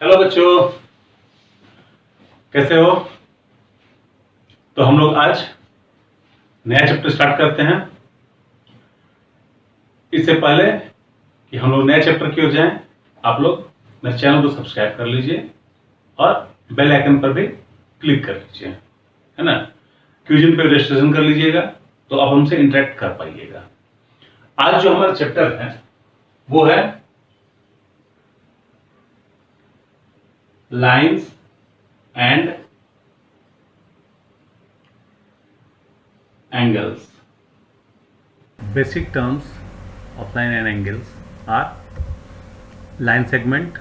Hello बच्चों, कैसे हो? तो हम लोग आज नया चैप्टर स्टार्ट करते हैं। इससे पहले कि हम लोग नए चैप्टर की ओर जाएं, आप लोग मेरे चैनल को सब्सक्राइब कर लीजिए और बेल आइकन पर भी क्लिक कर लीजिए, है ना। क्विज़न पे रजिस्ट्रेशन कर लीजिएगा तो आप हमसे इंटरेक्ट कर पाइएगा। आज जो हमारा चैप्टर है वो है lines and angles. Basic terms of line and angles are line segment,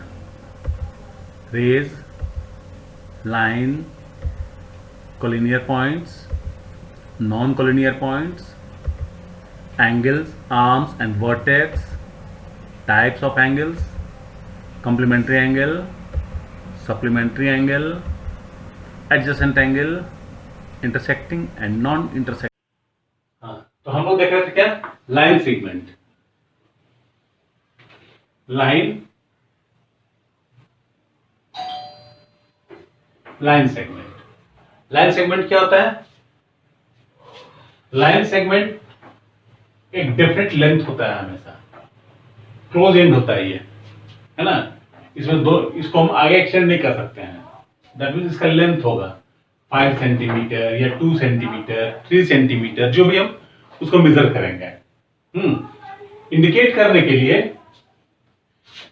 rays, line, collinear points, non-collinear points, angles, arms and vertex, types of angles, complementary angle, supplementary angle, adjacent angle, intersecting and non-intersecting. तो हम लोग देख रहे थे क्या? Line segment. Line segment क्या होता है? लाइन सेगमेंट एक डेफिनेट लेंथ होता है, हमेशा क्लोज एंड होता है ये, है ना। इसमें इसको हम आगे एक्सटेंड नहीं कर सकते हैं। दैट मीन्स इसका लेंथ होगा 5 सेंटीमीटर या 2 सेंटीमीटर, 3 सेंटीमीटर, जो भी हम उसको मेजर करेंगे। इंडिकेट करने के लिए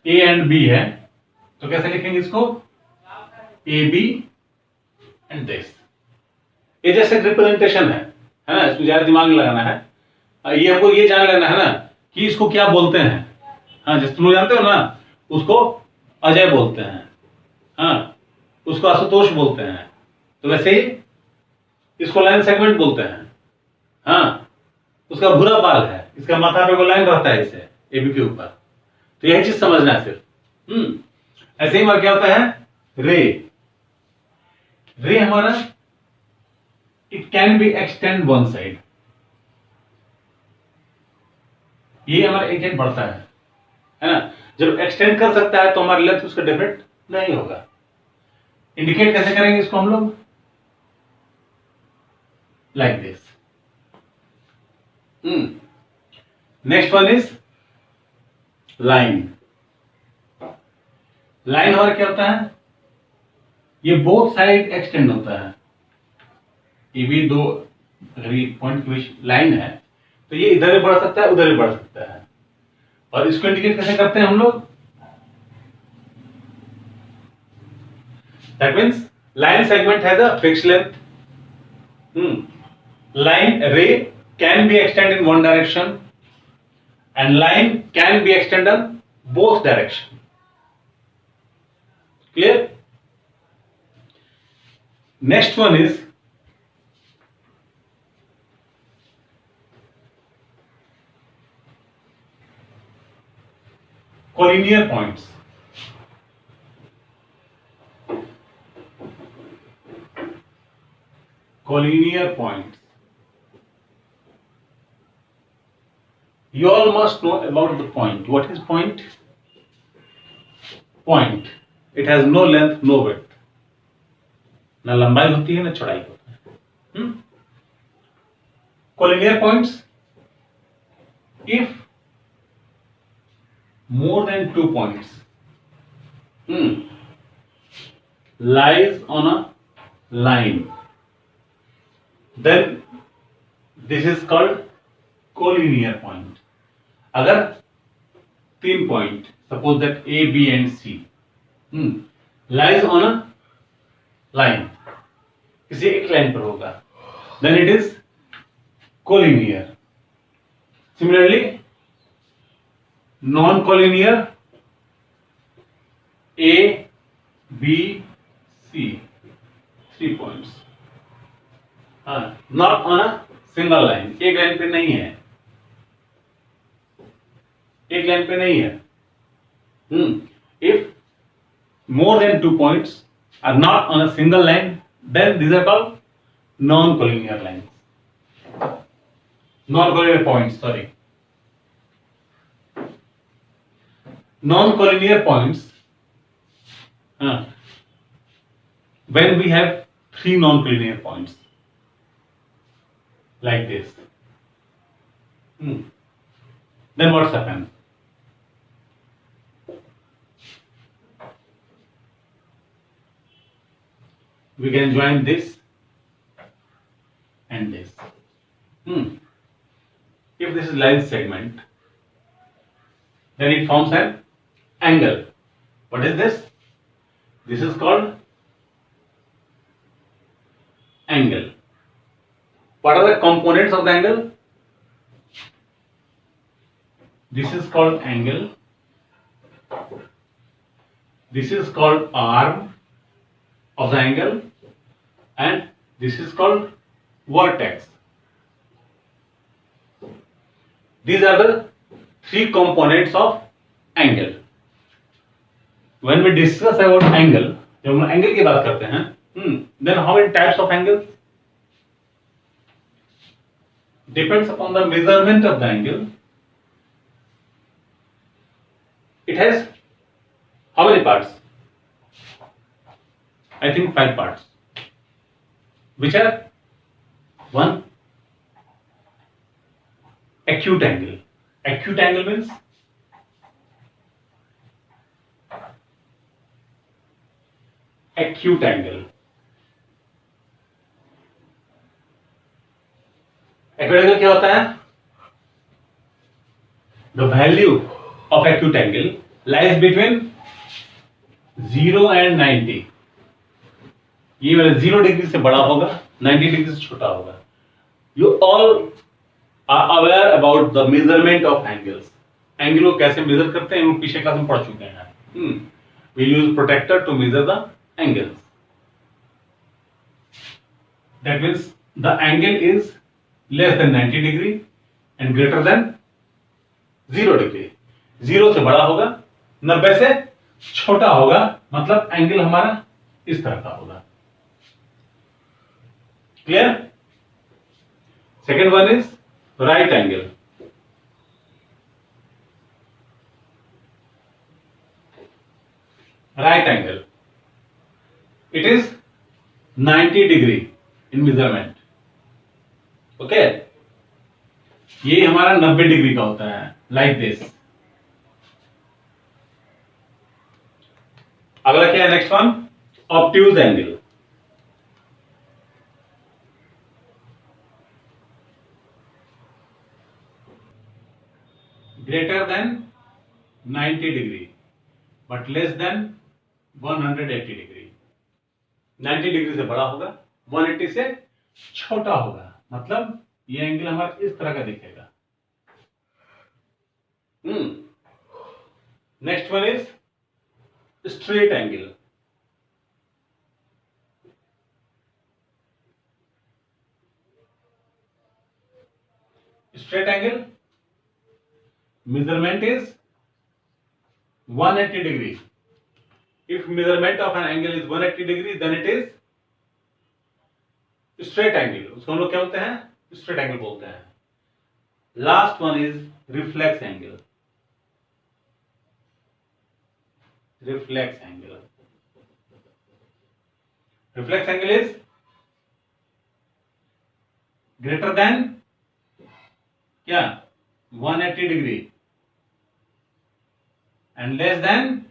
ए एंड बी है, तो कैसे लिखेंगे इसको? A B and this. ये जैसे रिप्रेजेंटेशन है ना, इसको ज्यादा दिमाग लगाना है। ये हमको ये जान लेना है ना कि इसको क्या बोलते हैं। हाँ, जैसे तुम लोग जानते हो ना, उसको अजय बोलते हैं, हाँ, उसको आशुतोष बोलते हैं, तो वैसे ही इसको लाइन सेगमेंट बोलते हैं। हाँ, उसका बुरा बाल है, इसका माथा पे को लाइन रहता है इसे एबी के ऊपर, तो यही चीज समझना है सिर्फ। ऐसे ही हमारा क्या होता है? रे हमारा it can be extend one side, ये हमारा एक साइड बढ़ता है ना। जब एक्सटेंड कर सकता है तो हमारा लेंथ उसका डेफिनेट नहीं होगा। इंडिकेट कैसे करेंगे इसको हम लोग? Like this. Next one is line. Line हमारा क्या होता है? ये बोथ साइड एक्सटेंड होता है। ये भी दो, अगर ये पॉइंट की लाइन है तो ये इधर भी बढ़ सकता है, उधर भी बढ़ सकता है। और इसको इंडिकेट कैसे करते हैं हम लोग? That means line segment has a fixed length. line ray can be extended in one direction and line can be extended in both direction. Clear? Next one is collinear points. Collinear points. You all must know about the point. What is point? Point. It has no length, no width. ना लंबाई होती है ना चौड़ाई होती है। Collinear points, if more than 2 points lies on a line, then this is called collinear point. अगर 3 point, suppose that A B and C lies on a line, किसी एक लाइन पर होगा, then it is collinear. Similarly non collinear, A B C 3 points, not on a single line, एक line पे नहीं है, एक लाइन पे नहीं है। If more then 2 points are not on a single line, then these are called non-collinear lines, non-collinear points, sorry. Non-collinear points When we have three non-collinear points like this, then what's happened? We can join this and this. If this is line segment, then it forms an angle. What is this? This is called angle. What are the components of the angle? This is called angle. This is called arm of the angle, and this is called vertex. These are the three components of angle. When we discuss about angle, जब हम angle की बात करते हैं, then how many types of angles? Depends upon the measurement of the angle. It has how many parts? I think 5 parts. Which are? One, acute angle. Acute angle means acute angle. Acute angle क्या होता है? The value of acute angle lies between 0 and 90. ये मेरा 0 degree से बड़ा होगा, 90 degree से छोटा होगा. You all are aware about the measurement of angles. Angle को कैसे मेजर करते हैं, हम पीछे क्लास में पढ़ चुके हैं. We use protractor to measure the angles. That means the angle is less than 90 degree and greater than 0 degree. 0 से बड़ा होगा, 90 से छोटा होगा, मतलब एंगल हमारा इस तरह का होगा. Clear? Second one is right angle. Right angle. It is 90 degree in measurement. Okay? ये हमारा 90 डिग्री का होता है, like this. अगला क्या है? Next one, obtuse angle. Greater than 90 degree but less than 180 degree. 90 degree से बड़ा होगा, 180 से छोटा होगा, मतलब ये एंगल हमारा इस तरह का दिखेगा. Next one is straight angle. Straight angle measurement is 180 degree. If measurement of an angle is 180 degree, then it is straight angle. उसको हम लोग क्या बोलते हैं? Straight angle बोलते हैं. Last one is reflex angle. Reflex angle. Reflex angle is greater than क्या? 180 degree and less than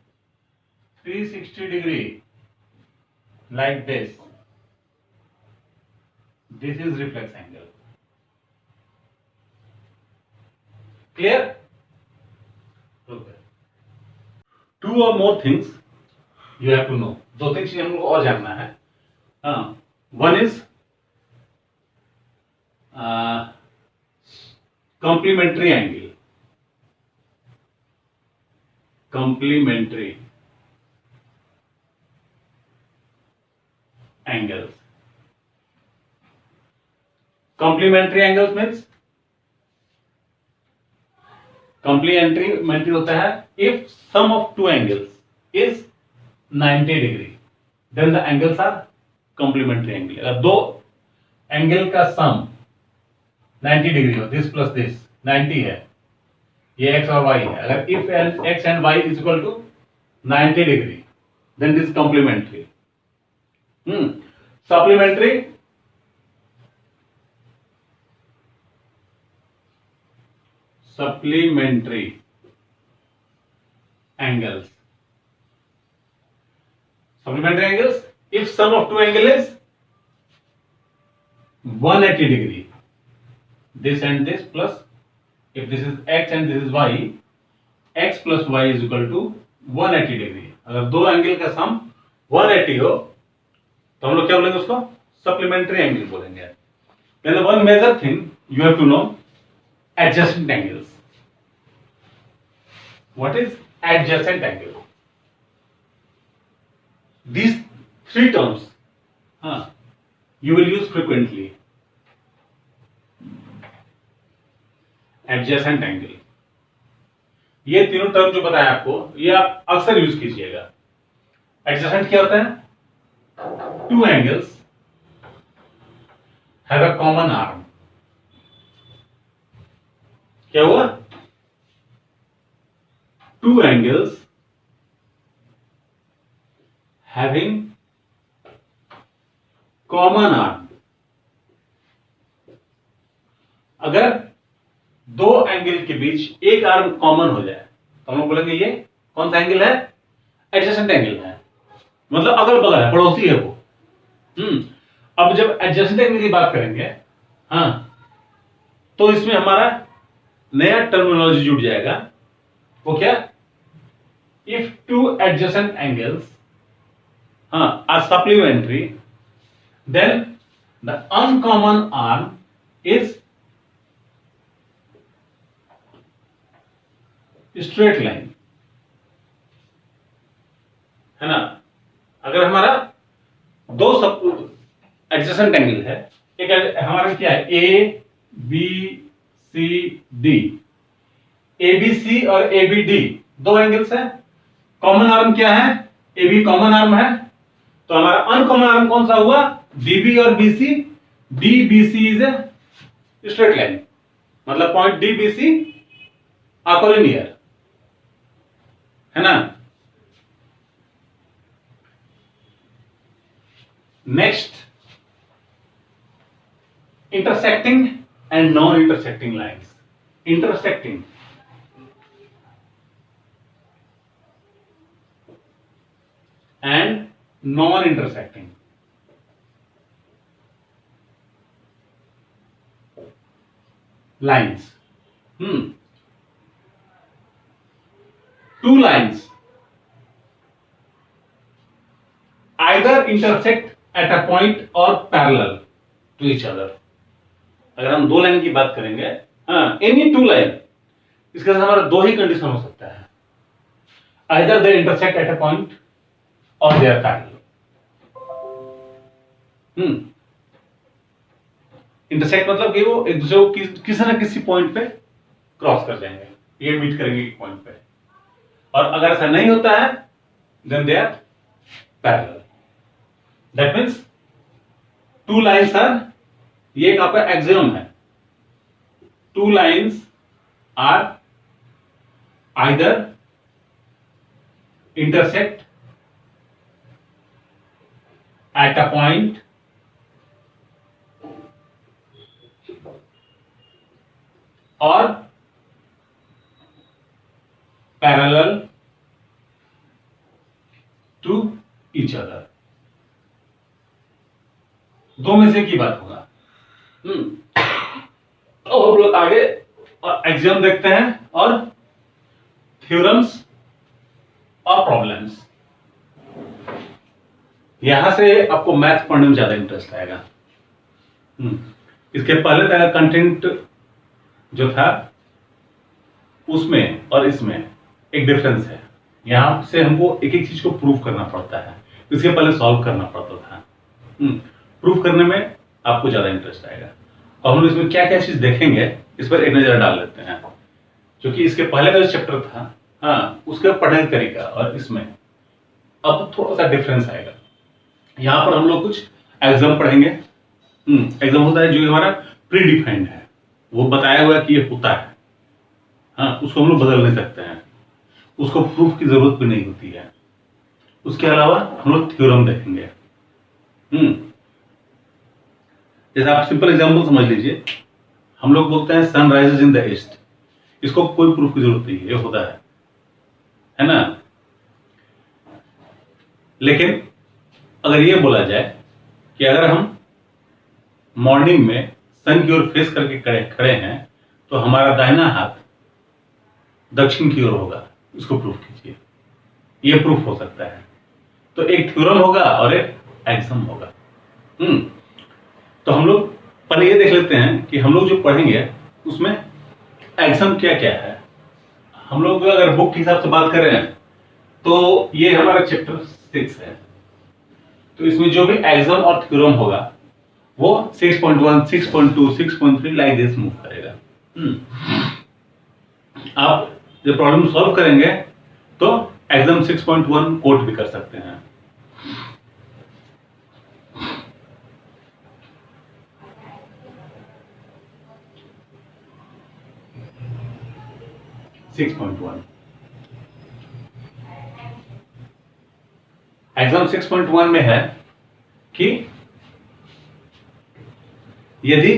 360 degree, like this. This is reflex angle. Clear? Okay. Two or more things you have to know. दो तीन चीजें हमको और जानना है. One is complementary angle. Complementary angles. Complementary angles means complementary होता है if sum of two angles is 90 degree, then the angles are complementary angle. अगर दो एंगल का सम 90 डिग्री हो, दिस प्लस दिस 90 है, ये x और y है. अगर if x and y is equal to 90 degree, then it is complementary. Supplementary, angles. Supplementary angles, if sum of two angles is 180 degree, this and this plus, if this is x and this is y, x plus y is equal to 180 degree. अगर दो angle का सम 180 हो तो हम लोग क्या बोलेंगे उसको? सप्लीमेंट्री एंगल बोलेंगे. Then the one major thing you have to know, adjacent angles. What is adjacent angle? These three terms you will use frequently. Adjacent angle, ये तीनों टर्म जो बताया आपको, ये आप अक्सर यूज कीजिएगा. एडजेसेंट क्या होता है? Two angles have a common arm. क्या हुआ? Two angles having common arm. अगर दो एंगल के बीच एक आर्म कॉमन हो जाए तो हम लोग बोलेंगे ये कौन सा एंगल है? एडजेसेंट एंगल है. मतलब अगल बगल है, पड़ोसी है वो. अब जब एडजेसेंट एंगल की बात करेंगे तो इसमें हमारा नया टर्मिनोलॉजी जुड़ जाएगा. वो क्या? If two adjacent angles are supplementary, then the uncommon arm is straight line. है ना? अगर हमारा दो सब एडजेसेंट एंगल है, एक हमारा क्या है? A B C D. A B C और ए बी डी दो एंगल्स है. कॉमन आर्म क्या है? ए बी कॉमन आर्म है. तो हमारा अनकॉमन आर्म कौन सा हुआ? डी बी और B C. D B C is a straight line. मतलब point D B C are collinear. है ना? Next, intersecting and non intersecting lines. Intersecting, and non intersecting. Lines. Two lines either intersect at a point or parallel to each other. अगर हम दो line की बात करेंगे, any two line, इसके साथ हमारा दो ही कंडीशन हो सकता है. either they intersect at a point or they are parallel. Intersect मतलब कि वो एक दूसरे को किसी न किसी पॉइंट पे क्रॉस कर जाएंगे, ये मीट करेंगे एक पॉइंट पे. और अगर ऐसा नहीं होता है then they are parallel. That means two lines are, ये एक आपका एक्सियम है. Two lines are either intersect at a point or parallel to each other. दो में से की बात होगा. तो हम लोग आगे एग्जाम देखते हैं और थ्योरम्स और प्रॉब्लम्स. यहां से आपको मैथ पढ़ने में ज्यादा इंटरेस्ट आएगा. इसके पहले तक कंटेंट जो था उसमें और इसमें एक डिफरेंस है. यहां से हमको एक एक चीज को प्रूव करना पड़ता है, इसके पहले सॉल्व करना पड़ता था. प्रूव करने में आपको ज्यादा इंटरेस्ट आएगा. और हम इसमें क्या क्या चीज देखेंगे इस पर एक नजर डाल लेते हैं. क्योंकि इसके पहले का जो चैप्टर था उसका पढ़ने का तरीका और इसमें अब थोड़ा सा डिफरेंस आएगा. यहाँ पर हम लोग कुछ एग्जाम पढ़ेंगे. एग्जाम होता है जो हमारा प्री डिफाइंड है, वो बताया हुआ कि ये होता है. उसको हम लोग बदल नहीं सकते हैं, उसको प्रूफ की जरूरत भी नहीं होती है. उसके अलावा हम लोग थ्योरम देखेंगे। जैसे आप सिंपल एग्जांपल समझ लीजिए, हम लोग बोलते हैं sun rises in the east, इसको कोई प्रूफ की जरूरत नहीं है, ये होता है ना। लेकिन अगर ये बोला जाए कि अगर हम मॉर्निंग में सन की ओर फेस करके खड़े हैं तो हमारा दाहिना हाथ दक्षिण की ओर होगा, इसको प्रूफ कीजिए। ये प्रूफ हो सकता है। तो एक थ्योरम होगा और एक एक्सम होगा। तो हम लोग पहले ये देख लेते हैं कि हम लोग जो पढ़ेंगे उसमें एक्सम क्या क्या है। हम लोग अगर बुक के हिसाब से बात करें तो ये हमारा चैप्टर 6 है। तो इसमें जो भी एक्सम और थ्योरम होगा वो 6.1, 6.2, 6.3 लाइक दिस मूव करेगा। आप जब प्रॉब्लम सॉल्व करेंगे तो एक्सम 6.1 कोट भी कर सकते हैं। एग्जाम 6.1 में है कि यदि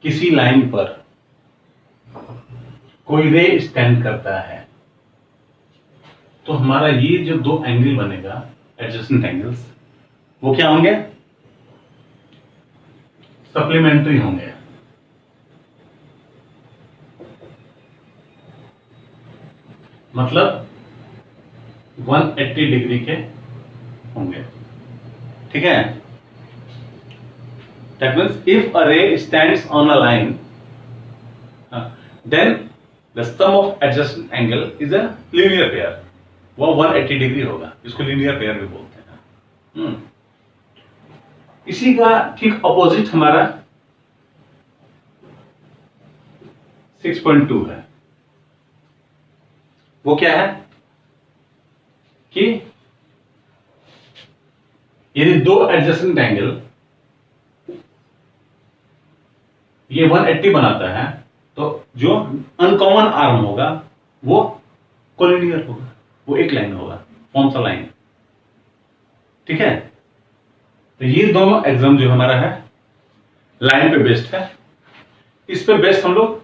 किसी लाइन पर कोई रे स्टैंड करता है तो हमारा ये जो दो एंगल बनेगा एडजेसेंट एंगल्स, वो क्या होंगे? सप्लीमेंट्री होंगे। मतलब 180 डिग्री के होंगे। ठीक है? That means if a ray stands on a line, then the sum of adjacent angle is a linear pair. वो 180 डिग्री होगा, इसको linear pair भी बोलते हैं। इसी का ठीक ऑपोजिट हमारा 6.2 है। वो क्या है कि यदि दो एडजेसेंट एंगल ये 180 बनाता है तो जो अनकॉमन आर्म होगा वो कोलिनियर होगा, वो एक लाइन होगा, फॉर्म्स अ लाइन। ठीक है? तो ये दोनों एग्जाम जो हमारा है लाइन पे बेस्ड है। इस पे बेस्ड हम लोग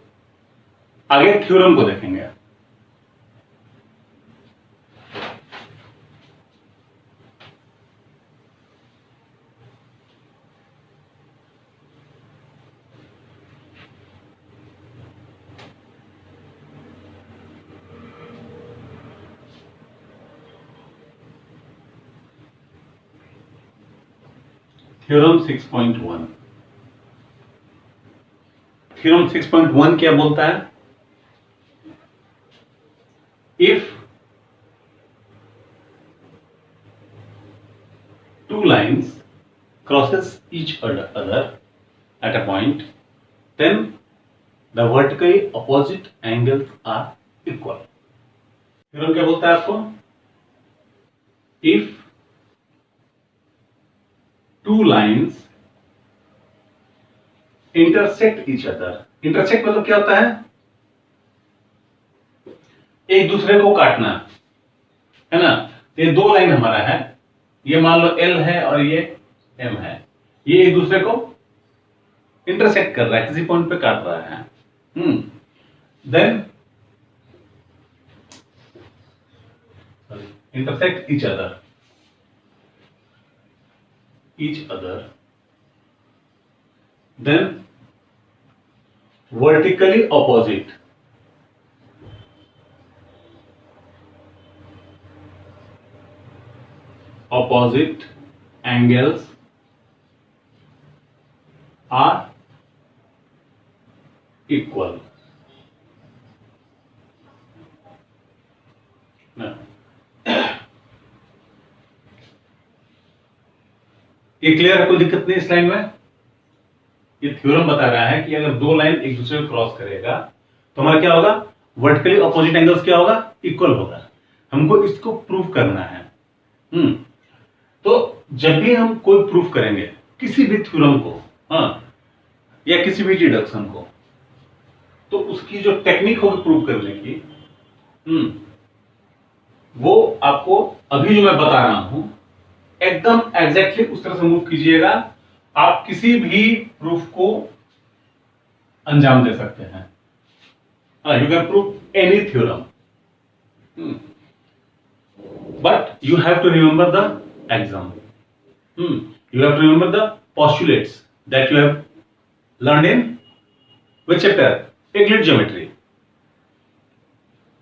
आगे थ्योरम को देखेंगे। थ्योरम 6.1। थ्योरम 6.1 क्या बोलता है? If two lines crosses each other at a point, then the vertically opposite angles are equal. Theorem क्या बोलता है आपको? If two lines intersect each other, intersect मतलब क्या होता है? एक दूसरे को काटना, है ना। ये दो लाइन हमारा है, ये मान लो L है और ये M है, ये एक दूसरे को इंटरसेक्ट कर रहा है, किसी पॉइंट पे काट रहा है। Then intersect each other, then vertically opposite angles are equal. ये क्लियर है? कोई दिक्कत नहीं इस लाइन में? ये थ्योरम बता रहा है कि अगर दो लाइन एक दूसरे को क्रॉस करेगा तो हमारा क्या होगा? वर्टिकली ऑपोजिट एंगल्स क्या होगा? इक्वल होगा। हमको इसको प्रूफ करना है। तो जब भी हम कोई प्रूफ करेंगे किसी भी थ्योरम को, या किसी भी डिडक्शन को, तो उसकी जो टेक्निक होगी प्रूफ करने की वो आपको अभी जो मैं बता रहा हूं एकदम एग्जैक्टली उस तरह से मूव कीजिएगा, आप किसी भी प्रूफ को अंजाम दे सकते हैं। You can prove any theorem, but you have to remember the exam, you have to remember the postulates that you have learn in which chapter, Euclid geometry.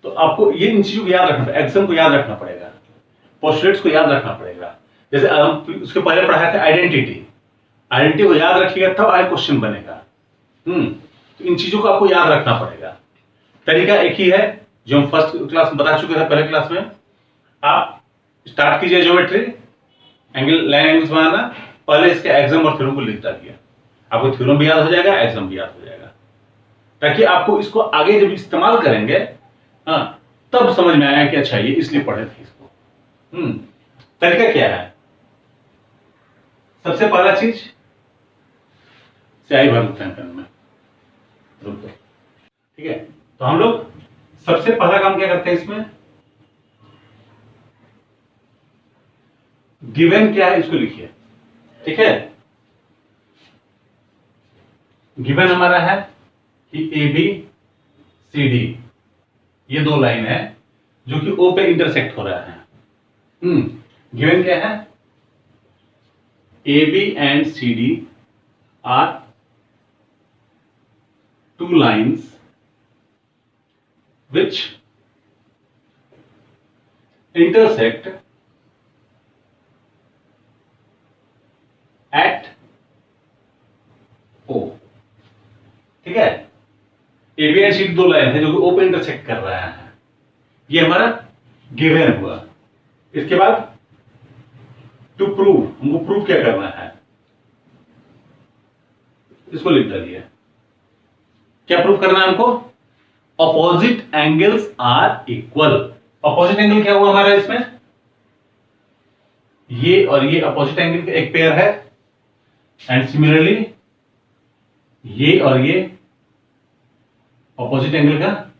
तो आपको ये इन चीजों को याद रखना, एग्जाम को याद रखना पड़ेगा, पोस्टुलेट्स को याद रखना पड़ेगा। जैसे हम उसके पहले पढ़ाया था आइडेंटिटी, आइडेंटिटी को याद रखिएगा तब आगे क्वेश्चन बनेगा। तो इन चीजों को आपको याद रखना पड़ेगा। तरीका एक ही है जो हम फर्स्ट क्लास में बता चुके थे, पहले क्लास में। आप स्टार्ट कीजिए ज्योमेट्री, एंगल लाइन एंगल्स बनाना, पहले इसके एग्जाम और थ्योरम को लिख डालिए, आपको थ्योरम भी याद हो जाएगा, एग्जाम भी याद हो जाएगा, ताकि आपको इसको आगे जब इस्तेमाल करेंगे तब समझ में आया कि अच्छा ये इसलिए पढ़े थे इसको। तरीका क्या है? सबसे पहला चीज स्याही भर लेते हैं पेन में, ठीक है। तो हम लोग सबसे पहला काम क्या करते हैं इसमें, गिवन क्या है इसको लिखिए, ठीक है। गिवन हमारा है कि ए बी सी डी, ये दो लाइन है जो कि ओ पे इंटरसेक्ट हो रहा है। गिवन क्या है, A B and C D are two lines which intersect at O, ठीक है। A B and C D दो लाइन है जो कि O पे इंटरसेक्ट कर रहा है, ये हमारा गिवन हुआ। इसके बाद टू प्रूव, हमको प्रूव क्या करना है, इसको लिख डालिए। क्या प्रूव करना है हमको, opposite angles are equal. Opposite angle क्या हुआ हमारा इसमें, ये और ये अपोजिट एंगल का एक पेयर है, एंड सिमिलरली ये और ये अपोजिट एंगल का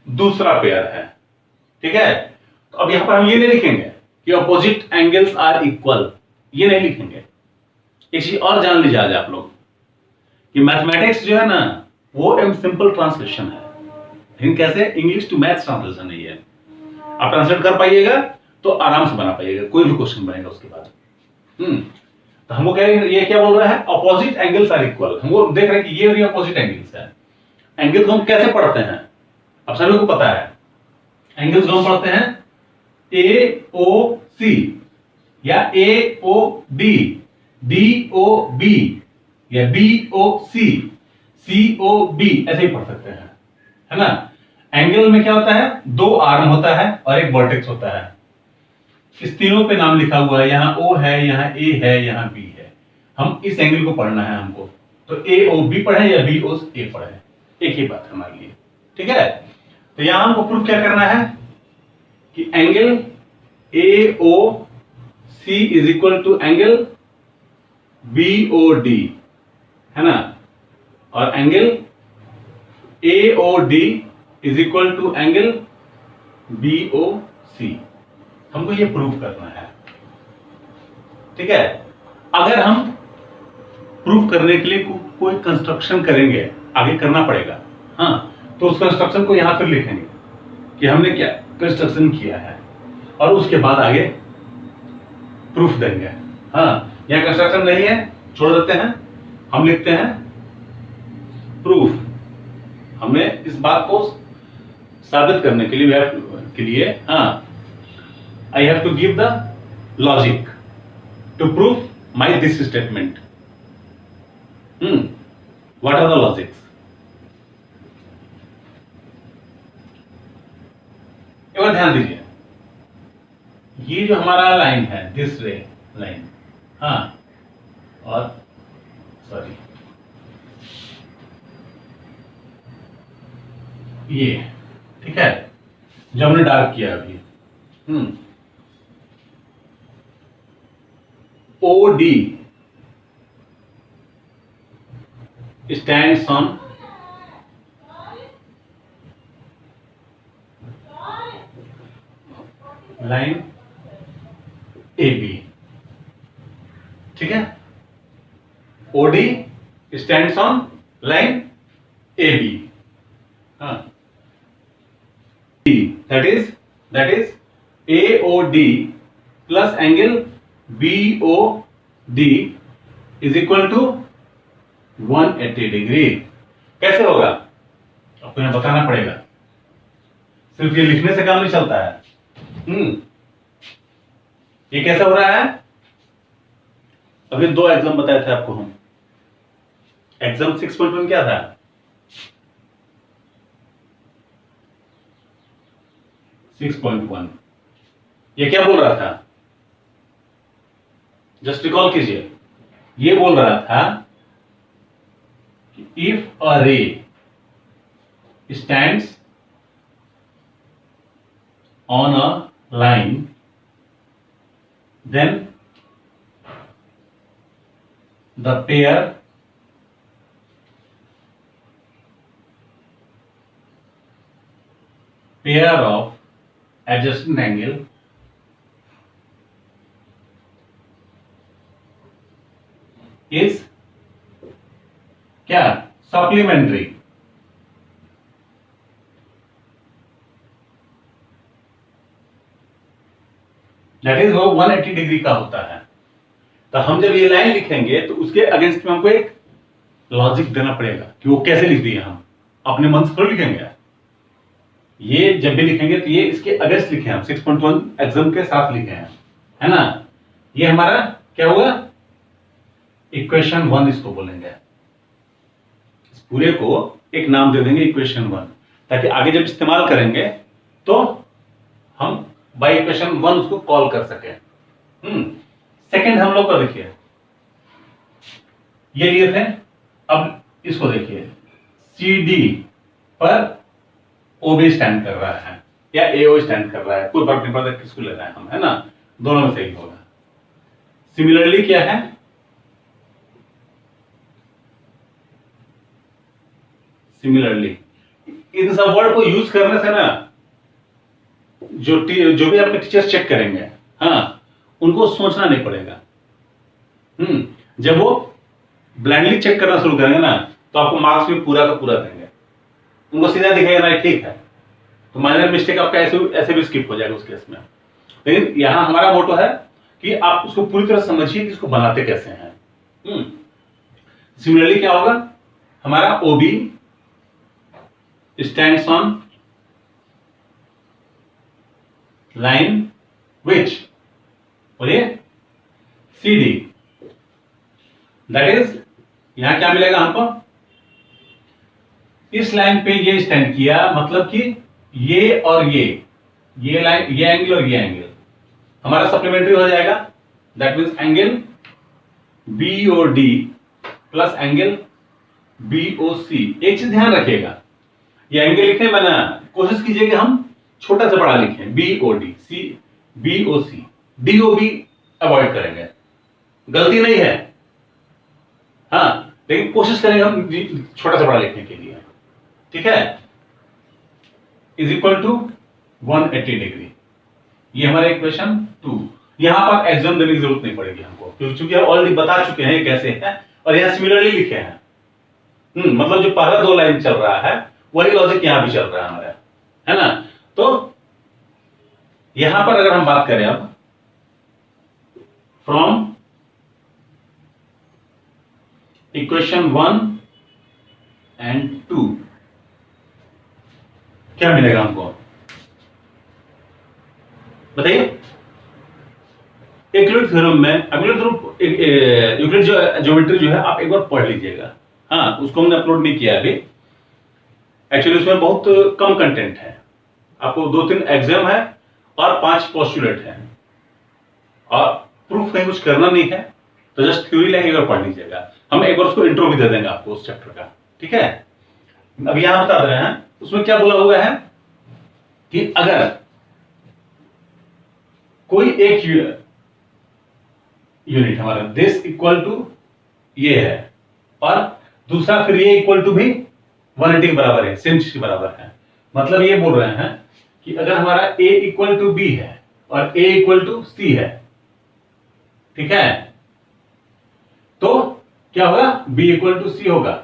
दूसरा पेयर है, ठीक है। तो अब यहां पर हम ये नहीं लिखेंगे कि अपोजिट एंगल्स आर इक्वल, ये नहीं लिखेंगे। एक चीज और जान लीजिए आज आप लोग कि मैथमेटिक्स जो है ना वो एक सिंपल ट्रांसलेशन है, लेकिन कैसे, इंग्लिश टू मैथ्स ट्रांसलेशन नहीं है। आप ट्रांसलेट कर पाइएगा तो आराम से बना पाइएगा, कोई भी क्वेश्चन बनेगा उसके बाद। तो हमको कह रहे ये क्या बोल रहा है, अपोजिट एंगल्स आर इक्वल। हमको देख रहे हैं कि ये और ये अपोजिट एंगल्स है। एंगल्स को हम कैसे पढ़ते हैं, अब सभी को पता है, एंगल्स को हम पढ़ते हैं ए ओ सी या A O D, D O B या B O C, C O B, ऐसे ही पढ़ सकते हैं, है ना। एंगल में क्या होता है, दो आर्म होता है और एक वर्टेक्स होता है। इस तीनों पे नाम लिखा हुआ है, यहाँ ओ है, यहाँ ए है, यहाँ बी है। हम इस एंगल को पढ़ना है हमको, तो ए ओ बी पढ़े या बी ओ ए पढ़े, एक ही बात हमारे लिए, ठीक है। तो यहां हमको प्रूफ क्या करना है कि angle A O C is equal to angle B O D, है ना, और angle A O D is equal to angle B O C. हमको ये प्रूव करना है, ठीक है। अगर हम प्रूव करने के लिए कोई कंस्ट्रक्शन करेंगे, आगे करना पड़ेगा, तो उस कंस्ट्रक्शन को यहां पर लिखेंगे कि हमने क्या कंस्ट्रक्शन किया है, और उसके बाद आगे प्रूफ देंगे। यहां कंस्ट्रक्शन नहीं है, छोड़ देते हैं, हम लिखते हैं प्रूफ। हमें इस बात को साबित करने के लिए I have to give the logic to prove my this statement. What are the logics? एक बार ध्यान दीजिए, ये जो हमारा लाइन है, दिस रे लाइन, और सॉरी ये, ठीक है, जो हमने डार्क किया अभी, OD stands on line A B, ठीक है। OD stands on line A B, हाँ, that is AOD plus angle BOD is equal to 180 degree. कैसे होगा आपको यहाँ बताना पड़ेगा, सिर्फ ये लिखने से काम नहीं चलता है। ये कैसा हो रहा है, अभी दो एग्जाम बताए थे आपको हम। एग्जाम 6.1 क्या था, ये क्या बोल रहा था, जस्ट रिकॉल कीजिए। ये बोल रहा था कि if a ray stands on a line then the pair of adjacent angle is क्या, सप्लीमेंट्री। दैट इज वो 180 डिग्री का होता है। तो हम जब ये लाइन लिखेंगे तो उसके अगेंस्ट में हमको एक लॉजिक देना पड़ेगा कि वो कैसे लिख दिए, हम अपने मन से थोड़ी लिखेंगे। ये जब भी लिखेंगे तो ये इसके अगेंस्ट लिखे हम 6.1 एग्जाम के साथ लिखे हैं, है ना। ये हमारा क्या हुआ, इक्वेशन 1 इसको बोलेंगे। इस पूरे को एक नाम दे देंगे इक्वेशन 1, ताकि आगे जब इस्तेमाल करेंगे तो हम बाय इक्वेशन 1 उसको कॉल कर सके। सेकंड हम लोग को देखिए, ये लिए थे, अब इसको देखिए, CD पर OB स्टैंड कर रहा है या AO स्टैंड कर रहा है, कोई फर्क नहीं पड़ता किसको ले रहा है हम, है ना, दोनों में सही होगा। सिमिलरली क्या है, सिमिलरली इन सब वर्ड को यूज करने से ना जो भी आपके टीचर्स चेक करेंगे, हाँ, उनको सोचना नहीं पड़ेगा। जब वो ब्लाइंडली चेक करना शुरू करेंगे ना तो आपको मार्क्स भी पूरा का पूरा देंगे। उनको सीधा दिखाएगा ना ठीक है, तो माइनर मिस्टेक आपका ऐसे भी स्किप हो जाएगा उस केस में। लेकिन यहां हमारा मोटो है कि आप उसको पूरी तरह समझिए कि इसको बनाते कैसे हैं। सिमिलरली क्या होगा, हमारा OB stands on line which, बोलिए, CD। दैट इज यहां क्या मिलेगा हमको, इस लाइन पे ये स्टैंड किया, मतलब कि ये और ये लाइन, ये एंगल और ये एंगल हमारा सप्लीमेंट्री हो जाएगा। That means angle BOD plus angle BOC। एक चीज ध्यान रखिएगा, ये एंगल लिखने में ना कोशिश कीजिए कि हम छोटा से बड़ा लिखें, BOD, BOC, DOB अवॉइड करेंगे, गलती नहीं है, हाँ, लेकिन कोशिश करेंगे हम छोटा से बड़ा लिखने के लिए, ठीक है। इज इक्वल टू 180 डिग्री, ये हमारा इक्वेशन 2। यहां पर एग्जाम देने की जरूरत नहीं पड़ेगी हमको, क्योंकि हम ऑलरेडी बता चुके हैं कैसे है, और यहां सिमिलरली लिखे हैं। मतलब जो पहला 2 लाइन चल रहा है वही लॉजिक यहां भी चल रहा है हमारा, है ना। तो यहां पर अगर हम बात करें अब फ्रॉम इक्वेशन 1 एंड 2 क्या मिलेगा हमको, बताइए। यूक्लिड थ्योरम में, यूक्लिड ज्योमेट्री जो है आप एक बार पढ़ लीजिएगा, हाँ, उसको हमने अपलोड नहीं किया अभी, एक्चुअली उसमें बहुत कम कंटेंट है। आपको 2-3 एग्जाम है और 5 पोस्टुलेट है, और प्रूफ कहीं कुछ करना नहीं है, तो जस्ट थ्योरी लेके एक बार पढ़ लीजिएगा। हम एक बार उसको इंट्रो भी दे देंगे आपको उस चैप्टर का, ठीक है। अब यहां बता रहे हैं, उसमें क्या बोला हुआ है कि अगर कोई एक यूनिट हमारा दिस इक्वल टू ये है, और दूसरा फिर ये इक्वल टू भी 180 के बराबर है, सेम चीज के बराबर है। मतलब ये बोल रहे हैं कि अगर हमारा A इक्वल टू B है, और A इक्वल टू C है, ठीक है, तो क्या होगा, B इक्वल टू C होगा।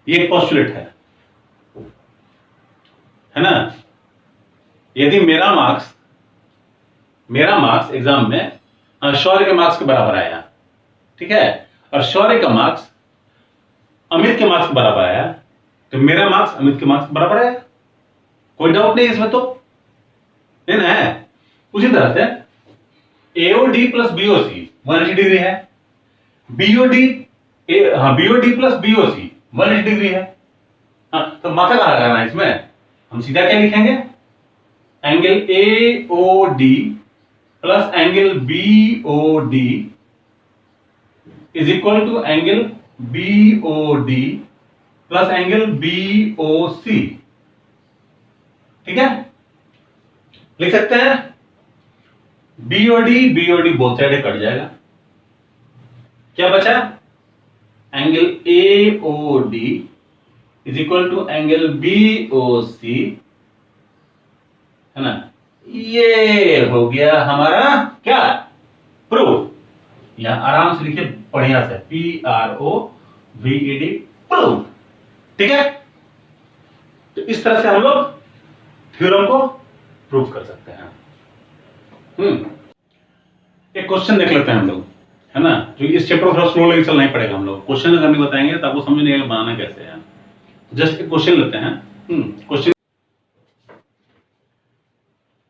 ये पोस्टुलेट है ना। यदि मेरा मार्क्स एग्जाम में शौर्य के मार्क्स के बराबर आया, ठीक है, और शौर्य का मार्क्स अमित के मार्क्स के बराबर आया, तो मेरा मार्क्स अमित के मार्क्स के बराबर आया, कोई डाउट नहीं इसमें, तो है ना। उसी तरह से AOD प्लस BOC 180 डिग्री है, BOD प्लस BOC 180 डिग्री है। तो माथा कहां लगाना है इसमें, हम सीधा क्या लिखेंगे, angle AOD plus angle BOD is equal to angle BOD plus angle BOC, ठीक है, लिख सकते हैं। BOD बोथ साइड कट जाएगा, क्या बचा, angle AOD is equal to angle BOC, है ना। ये हो गया हमारा क्या, प्रूफ। यहां आराम से लिखिए बढ़िया से, PROVED, प्रूफ, ठीक है। तो इस तरह से हम लोग थ्योरम को प्रूफ कर सकते हैं। एक क्वेश्चन देख लेते हैं हम लोग, है ना, जो इस चैप्टर को थोड़ा स्लो लेके चलना ही पड़ेगा हम लोग, क्वेश्चन अगर नहीं बताएंगे तो आपको समझ नहीं आएगा बनाना कैसे है। जस्ट एक क्वेश्चन लेते हैं, क्वेश्चन।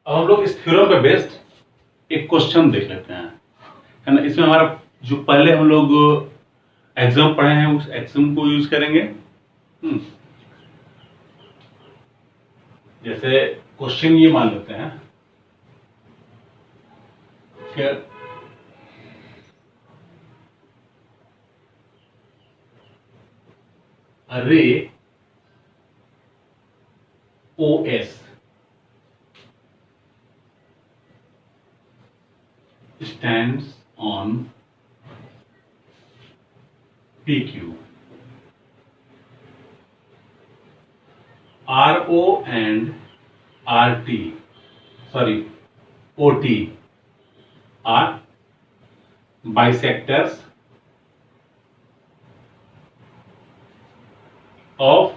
अब हम लोग इस थ्योरम पे बेस्ड एक क्वेश्चन देख लेते हैं, है ना। इसमें हमारा जो पहले हम लोग एग्जाम पढ़े हैं उस एग्जाम को यूज करेंगे। जैसे क्वेश्चन ये मान लेते हैं कि array OS stands on PQ, RO and OT are bisectors of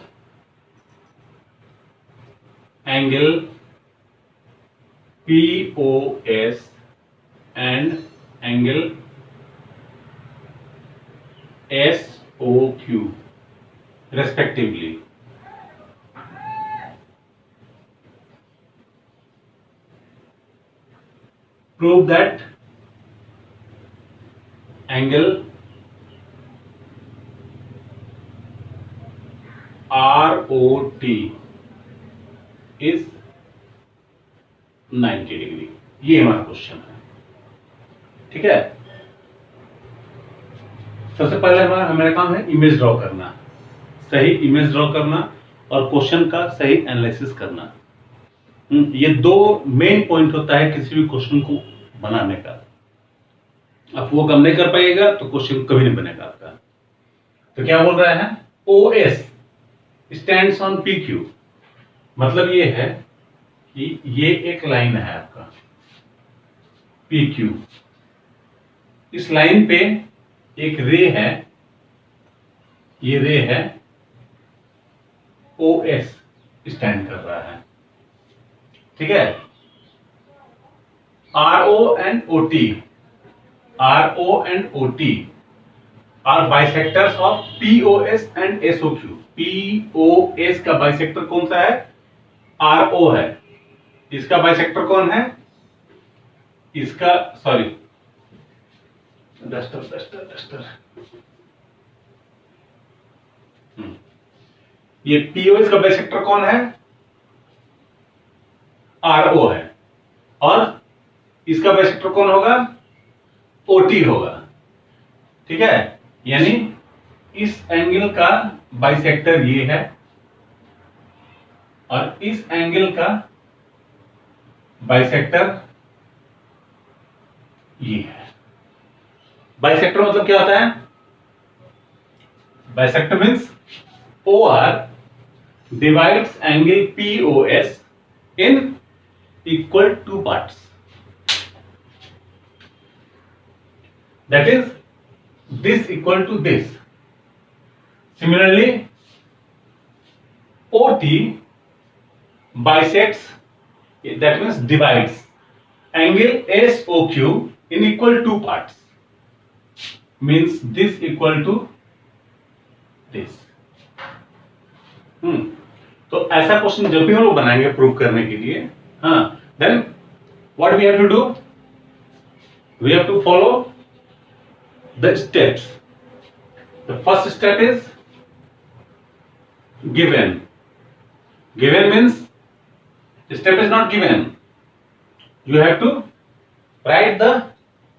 angle POS and angle SOQ respectively. Prove that angle ROT is 90 degree. ये हमारा क्वेश्चन है, ठीक है। सबसे पहले हमारा काम है इमेज ड्रॉ करना, सही इमेज ड्रॉ करना और क्वेश्चन का सही एनालिसिस करना। ये दो मेन पॉइंट होता है किसी भी क्वेश्चन को बनाने का। अब वो काम नहीं कर पाइएगा तो क्वेश्चन कभी नहीं बनेगा आपका। तो क्या बोल रहा है, OS स्टैंड्स ऑन PQ, मतलब ये है कि ये एक लाइन है आपका PQ, इस लाइन पे एक रे है, ये रे है OS स्टैंड कर रहा है, ठीक है। RO and OT are bisectors of POS and SOQ। POS का बाइसेक्टर कौन सा है, RO है। इसका बाइसेक्टर कौन है, इसका सॉरी डस्टर ये POS का बाइसेक्टर कौन है, RO है, और इसका बाइसेक्टर कौन होगा, OT होगा, ठीक है। यानी इस एंगल का बाइसेक्टर ये है और इस एंगल का बाइसेक्टर ये है। बाइसेक्टर मतलब क्या होता है, bisector means OR divides angle POS in equal two parts। that is this equal to this. Similarly, OT bisects, that means divides, angle SOQ in equal two parts, means this equal to this. तो ऐसा question जब भी हम लोग बनाएंगे prove करने के लिए, हाँ, then what we have to do, we have to follow the steps. The first step is given. Given means step is not given. You have to write the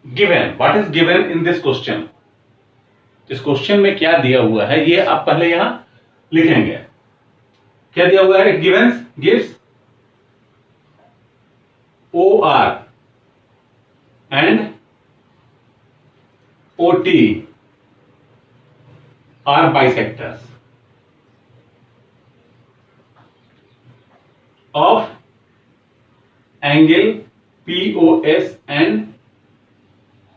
given. What is given in this question? इस question में क्या दिया हुआ है ये आप पहले यहां लिखेंगे. क्या दिया हुआ है? Given gives OR and OT are bisectors of angle POS and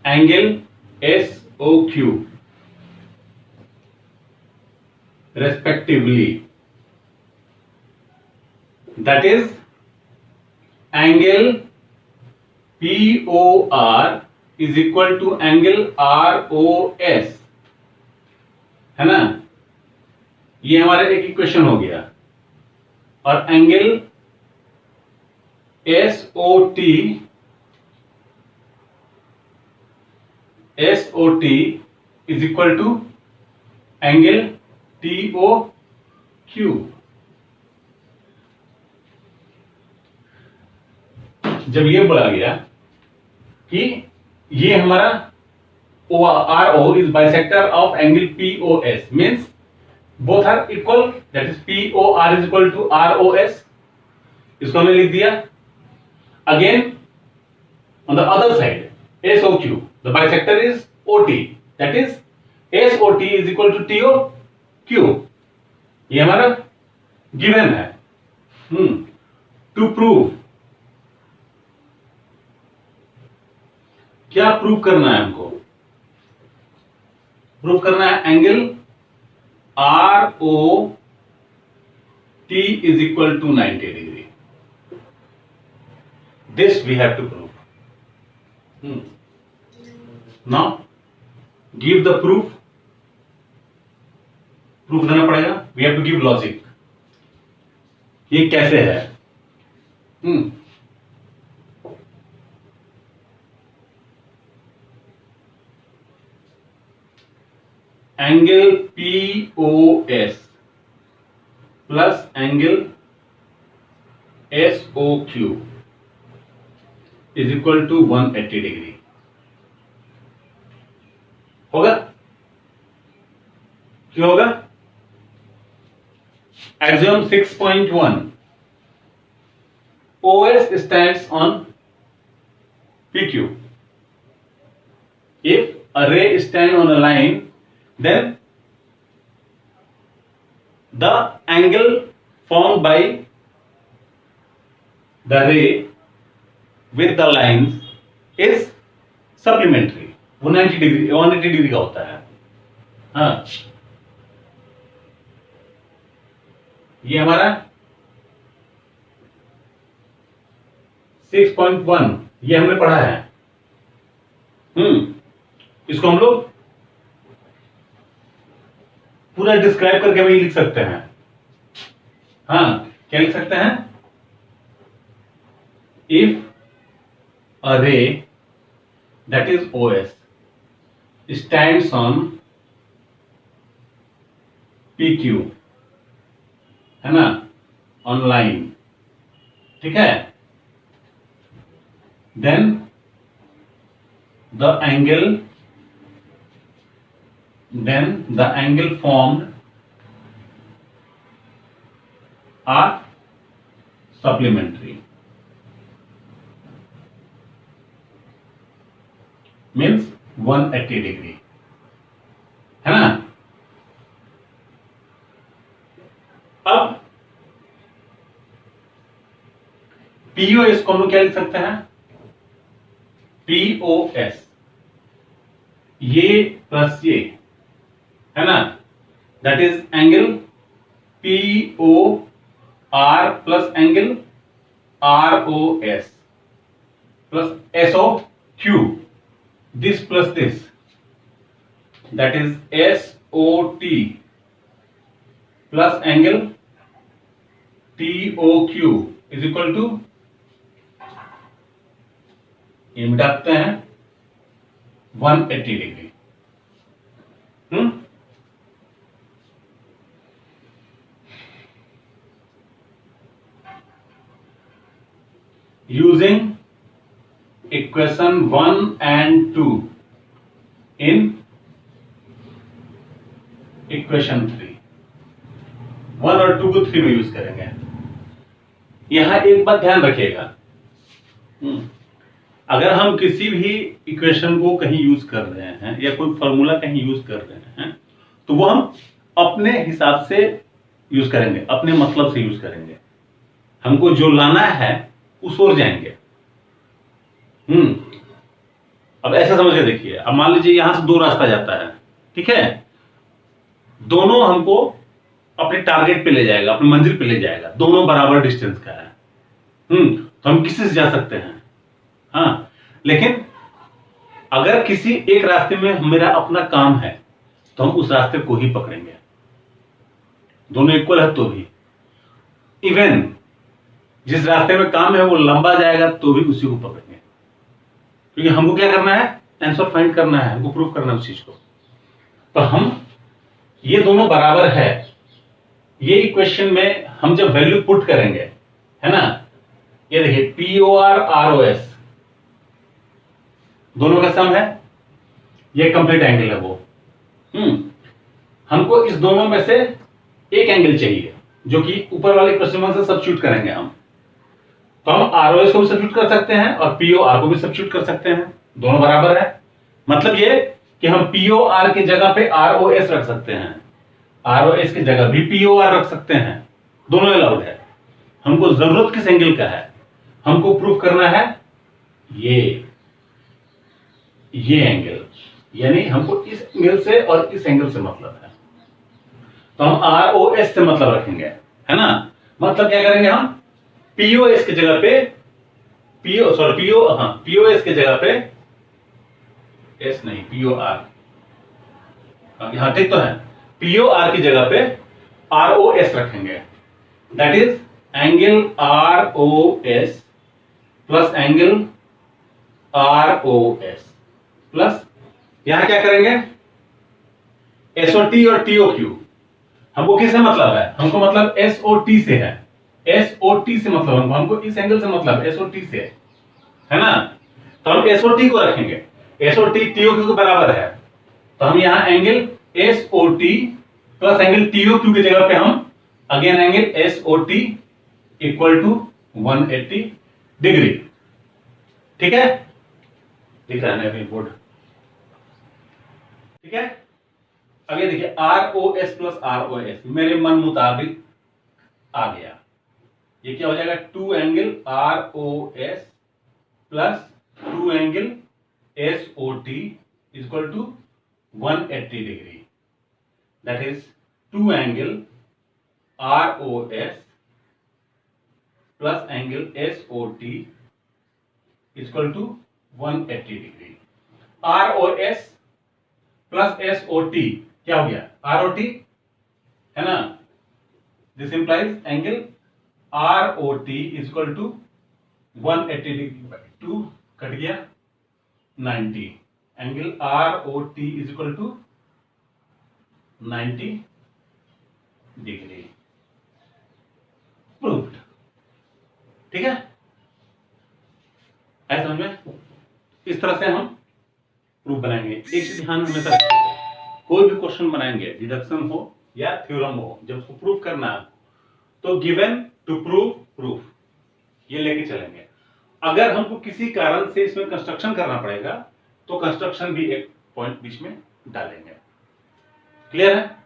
angle SOQ respectively. That is, angle POR is equal to angle ROS, है ना? ये हमारा एक इक्वेशन हो गया. और angle SOT is equal to angle TOQ. जब ये बोला गया कि ये हमारा RO is bisector of angle POS, means both are equal, that is POR is equal to ROS. इसको हमने लिख दिया. Again, on the other side, SOQ, the bisector is OT, that is SOT is equal to TOQ. ये हमारा given है. To prove, क्या prove करना है हमको? प्रूव करना है angle ROT is equal to 90 degree. This we have to prove. Now give the proof. Proof देना पड़ेगा. We have to give logic. ये कैसे है? Angle POS plus angle SOQ is equal to 180 degree. होगा? क्यों होगा? Axiom 6.1. OS stands on PQ. If a ray stands on a line, then the angle formed by the ray with the lines is supplementary. 180 degree का होता है. हाँ, ये हमारा 6.1 ये हमने पढ़ा है. इसको हम लोग पूरा डिस्क्राइब करके भी लिख सकते हैं. हाँ, क्या लिख सकते हैं? If a ray, that is OS, stands on PQ, है ना, on line, ठीक है, then the angle formed are supplementary, means 180 degree, है ना. अब POS को हम लोग क्या लिख सकते हैं? POS ये प्लस ये, है ना, that is angle POR plus angle ROS plus SOQ, this plus this, that is SOT plus angle TOQ is equal to, ये मिटाते हैं, 180 degree. Using equation 1 and 2 in equation 3, 1 और 2 को 3 में यूज करेंगे। यहां एक बात ध्यान रखिएगा, अगर हम किसी भी इक्वेशन को कहीं यूज कर रहे हैं या कोई फॉर्मूला कहीं यूज कर रहे हैं तो वो हम अपने हिसाब से यूज करेंगे, अपने मतलब से यूज करेंगे। हमको जो लाना है उस ओर जाएंगे। अब ऐसा समझ के देखिए, अब मान लीजिए यहां से 2 रास्ता जाता है, ठीक है, दोनों हमको अपने टारगेट पे ले जाएगा, अपनी मंजिल पे ले जाएगा, दोनों बराबर डिस्टेंस का है। तो हम किसी से जा सकते हैं, हाँ, लेकिन अगर किसी एक रास्ते में मेरा अपना काम है तो हम उस रास्ते को ही पकड़ेंगे, दोनों इक्वल है तो भी। इवन जिस रास्ते में काम है वो लंबा जाएगा तो भी उसी को पकड़ेंगे, क्योंकि हमको क्या करना है, आंसर फाइंड करना है, हमको प्रूव करना है उस चीज को। तो हम ये दोनों बराबर है, ये इक्वेशन में हम जब वैल्यू पुट करेंगे, है ना, ये देखिए POR ROS दोनों का सम है, ये कंप्लीट एंगल है वो। हमको इस दोनों में से एक एंगल चाहिए जो कि ऊपर वाले इक्वेशन से सब्स्टिट्यूट करेंगे हम। तो हम ROS को भी सब्स्टिट्यूट कर सकते हैं और POR को भी सब्स्टिट्यूट कर सकते हैं, दोनों बराबर है। मतलब ये कि हम POR की जगह पे ROS रख सकते हैं, ROS की जगह भी POR रख सकते हैं, दोनों अलाउड है। हमको जरूरत किस एंगल का है, हमको प्रूफ करना है ये एंगल, यानी हमको इस एंगल से और इस एंगल से मतलब है। तो हम ROS से मतलब रखेंगे, है ना। मतलब क्या करेंगे, हम POS की जगह पे POS की जगह पे S नहीं, POR, यहां ठीक तो है, POR की जगह पे ROS रखेंगे, that is angle ROS plus angle ROS plus यहां क्या करेंगे, SOT और TOQ। हमको किससे मतलब है, हमको मतलब SOT से है, SOT से मतलब हमको इस एंगल से मतलब SOT से है ना। तो हम SOT को रखेंगे, SOT TOQ के बराबर है, तो हम यहां angle SOT plus angle TOQ की जगह पे हम again angle SOT equal to 180 degree, ठीक है, दिख रहा है बोर्ड, ठीक है। आगे देखिए ROS प्लस ROS मेरे मन मुताबिक आ गया, ये क्या हो जाएगा, 2 angle ROS plus 2 angle SOT equal to 180 degree, that is 2 angle ROS plus angle SOT equal to 180 degree. ROS plus SOT क्या हो गया, ROT, है ना, this implies angle ROT equal to 180 degree by 2 cut गया 90, angle ROT equal to 90 degree, proved, ठीक है। ऐसा समझ में, इस तरह से हम प्रूफ बनाएंगे। एक चीज ध्यान हमेशा रखिएगा, कोई भी क्वेश्चन बनाएंगे, डिडक्शन हो या थ्योरम हो, जब उसको प्रूफ करना है तो गिवन टू प्रूव प्रूफ ये लेके चलेंगे। अगर हमको किसी कारण से इसमें कंस्ट्रक्शन करना पड़ेगा तो कंस्ट्रक्शन भी एक पॉइंट बीच में डालेंगे, क्लियर है।